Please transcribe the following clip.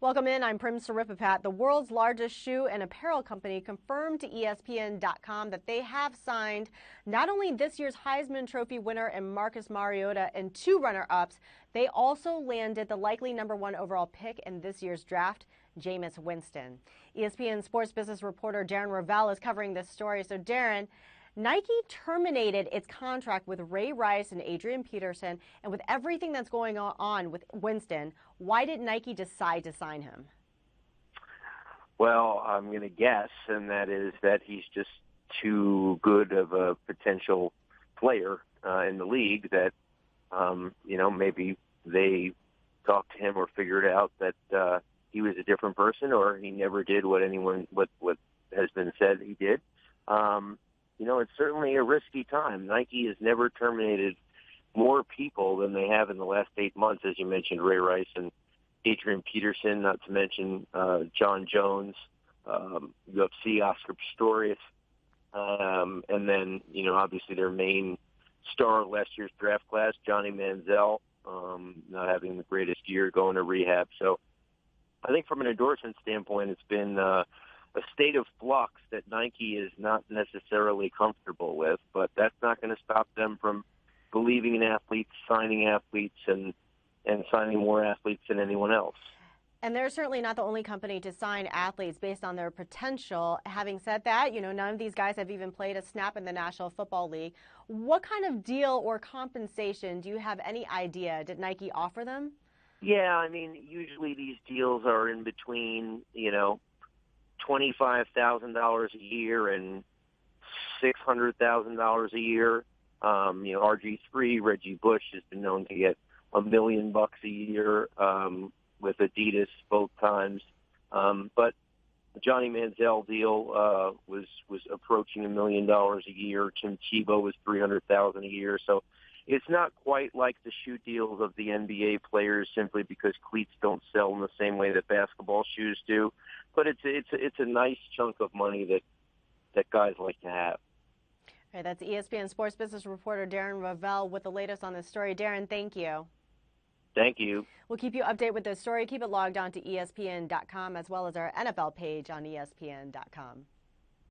Welcome in. I'm Prim Saripapat. The world's largest shoe and apparel company confirmed to ESPN.com that they have signed not only this year's Heisman Trophy winner and Marcus Mariota and two runner-ups, they also landed the likely #1 overall pick in this year's draft, Jameis Winston. ESPN sports business reporter Darren Ravel is covering this story. So Darren, Nike terminated its contract with Ray Rice and Adrian Peterson, and with everything that's going on with Winston, why did Nike decide to sign him? Well, I'm going to guess, and that is that he's just too good of a potential player in the league that, maybe they talked to him or figured out that he was a different person, or he never did what has been said he did. It's certainly a risky time. Nike has never terminated more people than they have in the last 8 months, as you mentioned, Ray Rice and Adrian Peterson, not to mention John Jones, UFC, Oscar Pistorius, and then, obviously their main star of last year's draft class, Johnny Manziel, not having the greatest year, going to rehab. So I think from an endorsement standpoint, it's been a state of flux that Nike is not necessarily comfortable with, but that's not going to stop them from believing in athletes, signing athletes, and signing more athletes than anyone else. And they're certainly not the only company to sign athletes based on their potential. Having said that, none of these guys have even played a snap in the National Football League. What kind of deal or compensation, do you have any idea, did Nike offer them? Yeah, usually these deals are in between, $25,000 a year and $600,000 a year. RG3, Reggie Bush, has been known to get $1 million a year with Adidas both times. But the Johnny Manziel deal was approaching $1 million a year. Tim Tebow was $300,000 a year. So it's not quite like the shoe deals of the NBA players, simply because cleats don't sell in the same way that basketball shoes do. But it's a nice chunk of money that guys like to have. All right, that's ESPN sports business reporter Darren Ravel with the latest on this story. Darren, thank you. Thank you. We'll keep you updated with this story. Keep it logged on to ESPN.com as well as our NFL page on ESPN.com.